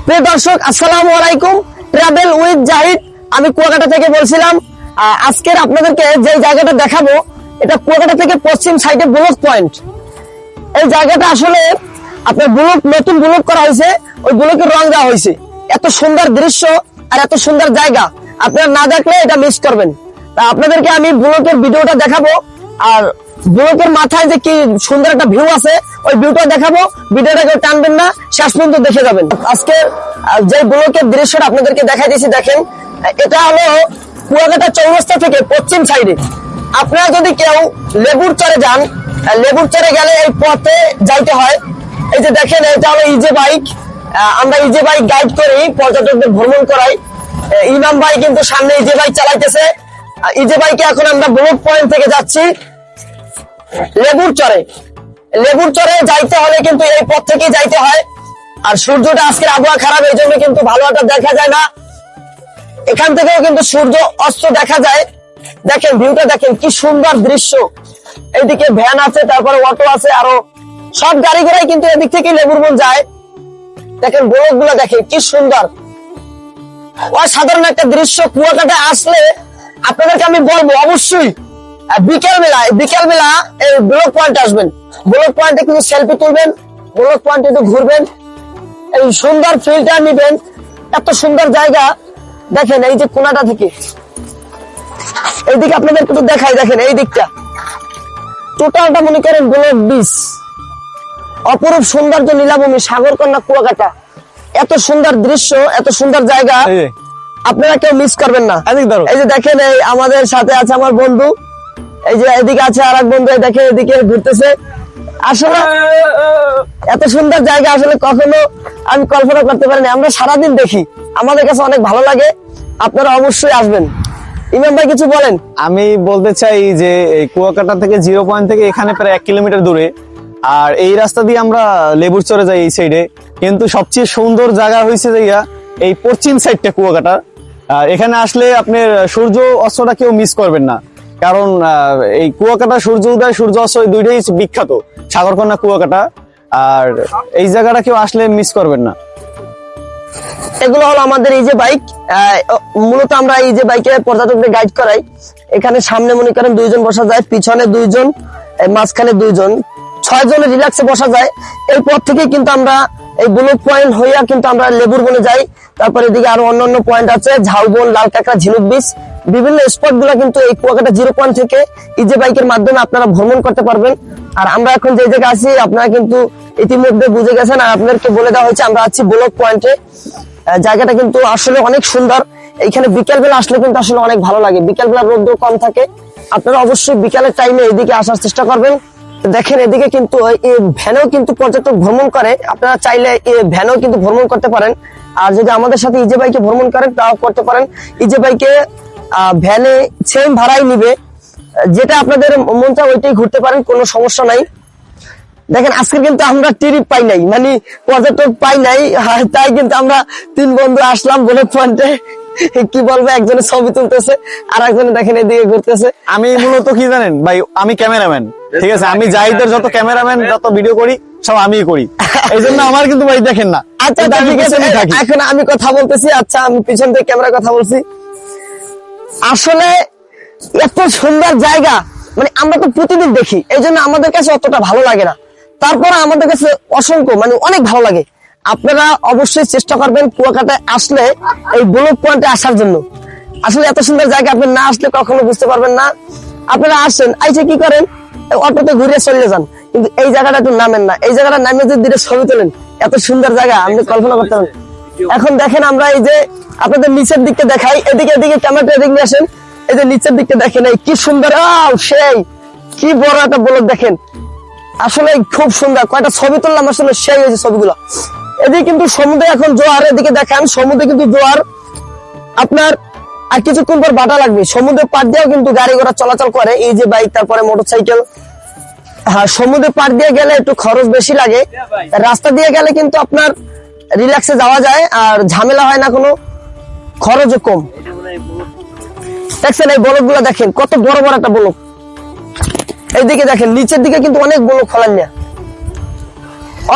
প্রিয় দর্শক, আসসালামু আলাইকুম। ট্রাভেল উইথ জাহিদ, আমি কুয়াকাটা থেকে বলছিলাম। আজকের আপনাদেরকে যে জায়গাটা দেখাবো, এটা কুয়াকাটা থেকে পশ্চিম সাইডে ব্লক পয়েন্ট। এই জায়গাটা আসলে আপনার ব্লক, নতুন ব্লক করা হয়েছে, ওই ব্লকের রং দেওয়া হয়েছে। এত সুন্দর দৃশ্য আর এত সুন্দর জায়গা, আপনারা না দেখলে এটা মিস করবেন। তা আপনাদেরকে আমি ব্লকের ভিডিওটা দেখাবো, আর ব্লকের মাথায় যে কি সুন্দর একটা ভিউ আছে, ওই ভিউটা দেখাবো। ভিডিওটাকে টানবেন না, শেষ পর্যন্ত দেখে যাবেন। আজকে যে ব্লকের দৃশ্যটা আপনাদেরকে দেখাই দিয়েছি, দেখেন, এটা হলো কুয়াকাটা চৌরাস্তা থেকে পশ্চিম সাইডে। আপনারা যদি কেউ লেবুর চরে যান, লেবুর চরে গেলে এই পথে যাইতে হয়। এই যে দেখেন, এটা হলো ইজে বাইক। আমরা ইজে বাইক গাইড করি, পর্যটকদের ভ্রমণ করাই। ইমাম ভাই কিন্তু সামনে ইজে বাইক চালাইতেছে। ইজে বাইকে এখন আমরা ব্লক পয়েন্ট থেকে যাচ্ছি লেবুর চরে। লেবুর চরে যাইতে হলে কিন্তু এই পথ থেকে যাইতে হয়। আর সূর্যটা আজকের আবহাওয়া খারাপ, এই জন্য কিন্তু ভালো একটা দেখা যায় না। এখান থেকেও কিন্তু সূর্য অস্ত দেখা যায়। দেখেন ভিউটা, দেখেন কি সুন্দর দৃশ্য। এইদিকে ভ্যান আছে, তারপরে অটো আছে, আরো সব গাড়ি ঘোড়াই কিন্তু এদিক থেকে লেবুর বন যায়। দেখেন ব্লক গুলো, দেখেন কি সুন্দর, অসাধারণ একটা দৃশ্য। কুয়াকাটা আসলে আপনাদেরকে আমি বলবো, অবশ্যই বিকেল বেলা এই ব্লক পয়েন্টে আসবেন। ব্লক পয়েন্টে কিন্তু সেলফি তুলবেন, ব্লক পয়েন্টে একটু ঘুরবেন, এই সুন্দর ফিলটা নিবেন। এত সুন্দর জায়গা। দেখেন এই যে কোনাটা থেকে এইদিকে আপনাদের একটু দেখাই, দেখেন এই দিকটা টোটালটা মনে করেন ব্লক বিচ। অপরূপ সৌন্দর্য, নীলাভূমি, সাগরকন্যা কুয়াকাটা। এত সুন্দর দৃশ্য, এত সুন্দর জায়গা, আপনারা কেউ মিস করবেন না। এই যে দেখেন, এই আমাদের সাথে আছে আমার বন্ধু, এই যে এদিকে আছে আর এক বন্ধু, দেখে এদিকে ঘুরতেছে। আসলে এত সুন্দর জায়গা আসলে কখনো আমি কল্পনা করতে পারিনি। আমরা সারাদিন দেখি, আমাদের কাছে অনেক ভালো লাগে। আপনারা অবশ্যই আসবেন। ইমাম ভাই কিছু বলেন। আমি বলতে চাই যে এই কুয়াকাটা থেকে 0 পয়েন্ট থেকে এখানে প্রায় 1 কিলোমিটার দূরে, আর এই রাস্তা দিয়ে আমরা লেবুর চরে যাই এই সাইডে। কিন্তু সবচেয়ে সুন্দর জায়গা হয়েছে যে এই পশ্চিম সাইডটা কুয়াকাটা। এখানে আসলে আপনার সূর্য অস্তটা কেউ মিস করবেন না, কারণ এই কুয়াকাটা সূর্য উদয় সূর্য অস্ত দুইটাই বিখ্যাত, সাগরকন্যা কুয়াকাটা। আর এই জায়গাটা কেউ আসলে মিস করবেন না। এগুলো হলো আমাদের এই যে বাইক। মূলত আমরা এই যে বাইকে পর্যটকদের গাইড করাই। এখানে সামনে মনে করেন 2 জন বসা যায়, পিছনে 2 জন, মাঝখানে 2 জন, 6 জনে রিল্যাক্সে বসা যায়। এই পথ থেকে কিন্তু আমরা এই ব্লক পয়েন্ট হইয়া কিন্তু আমরা লেবুর বনে যাই। তারপরে এদিকে আরো অন্যান্য পয়েন্ট আছে, ঝাউবন, লাল কাঁকড়া, ঝিনুক বিচ, বিভিন্ন স্পট গুলা কিন্তু এই কুয়াকাটা 0 পয়েন্ট থেকে ইজে বাইকের মাধ্যমে আপনারা ভ্রমণ করতে পারবেন। আর আমরা এখন যে জায়গায় আছি, আপনারা কিন্তু ইতিমধ্যে বুঝে গেছেন, আর আপনাদেরকে বলে দেওয়া হয়েছে, আমরা আছি ব্লক পয়েন্টে। জায়গাটা কিন্তু আসলে অনেক সুন্দর। এইখানে বিকেল বেলা আসলে কিন্তু আসলে অনেক ভালো লাগে। বিকেল বেলা রোদ কম থাকে, আপনারা অবশ্যই বিকেলের টাইমে এদিকে আসার চেষ্টা করবেন। দেখেন এদিকে কিন্তু ভ্যানেও কিন্তু পর্যটক ভ্রমণ করে, আপনারা চাইলে ভ্যানেও কিন্তু ভ্রমণ করতে পারেন। আর যদি আমাদের সাথে ইজে বাইকে ভ্রমণ করেন তাও করতে পারেন। ইজে বাইকে ভ্যানে সেম ভাড়াই নিবে, যেটা আপনাদের মন চায় ওইটাই ঘুরতে পারেন, কোনো সমস্যা নাই। দেখেন আজকে কিন্তু আমরা ট্রিপ পাই নাই, মানে পর্যটক পাই নাই, তাই কিন্তু আমরা 3 বন্ধু আসলাম ব্লক পয়েন্টে। কি বলবো, একজনের ছবি তুলতেছে আর একজনে দেখেন এদিকে ঘুরতেছে। আমি মূলত কি জানেন ভাই, আমি ক্যামেরাম্যান, ঠিক আছে। আমি জাহিদের যত ক্যামেরাম্যান, যত ভিডিও করি সব আমিই করি, এই জন্য আমার কিন্তু ভাই দেখেন না। আচ্ছা ঠিক আছে, এখন আমি কথা বলতেছি। আচ্ছা, আমি পিছন থেকে ক্যামেরা কথা বলছি। আসলে এত সুন্দর জায়গা, মানে আমরা তো প্রতিদিন দেখি, এই জন্য আমাদের কাছে অতটা ভালো লাগে না। তারপরে আমাদের কাছে অসংখ্য, মানে অনেক ভালো লাগে। আপনারা অবশ্যই চেষ্টা করবেন কুয়াকাটায় আসলে এই ব্লক পয়েন্টে আসার জন্য। আসলে এত সুন্দর জায়গা, আপনি না আসলে কখনো বুঝতে পারবেন না। আপনারা আসেন, আইসে কি করেন, অটোতে ঘুরে চলে যান, কিন্তু এই জায়গাটা একটু নামেন না। এই জায়গাটা নামে যদি দিলে ছবি তোলেন, এত সুন্দর জায়গা আপনি কল্পনা করতে পারেন। এখন দেখেন, আমরা এই যে আপনাদের নিচের দিকটা দেখাই, এদিকে ক্যামেরাটা এদিকে নিয়ে আসেন। এই যে নিচের দিকটা দেখেন, এই কি সুন্দর, সেই কি বড় একটা ব্লক। দেখেন আসলে খুব সুন্দর, কয়টা ছবি তুললাম, আসলে সেই হয়েছে ছবিগুলো। এদিকে কিন্তু সমুদ্রে এখন জোয়ার, এদিকে দেখেন সমুদ্রে কিন্তু জোয়ার। আপনার আর কিছুক্ষণ পর বাটা লাগবে। সমুদ্রের পাড় দিয়েও কিন্তু গাড়ি ঘোড়া চলাচল করে, এই যে বাইক, তারপরে মোটরসাইকেল। হ্যাঁ, সমুদ্রের পাড় দিয়ে গেলে একটু খরচ বেশি লাগে, রাস্তা দিয়ে গেলে কিন্তু আপনার রিল্যাক্সে যাওয়া যায়, আর ঝামেলা হয় না, কোনো খরচও কম। দেখছেন এই ব্লক গুলা, দেখেন কত বড় বড় একটা ব্লক। এইদিকে দেখেন নিচের দিকে কিন্তু অনেক ব্লক ফেলান না।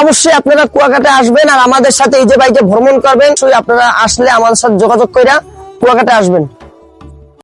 অবশ্যই আপনারা কুয়াকাটা আসবেন আর আমাদের সাথে এই যে বাইকে ভ্রমণ করবেন, আপনারা আসলে আমাদের সাথে যোগাযোগ করে কুয়াকাটা আসবেন।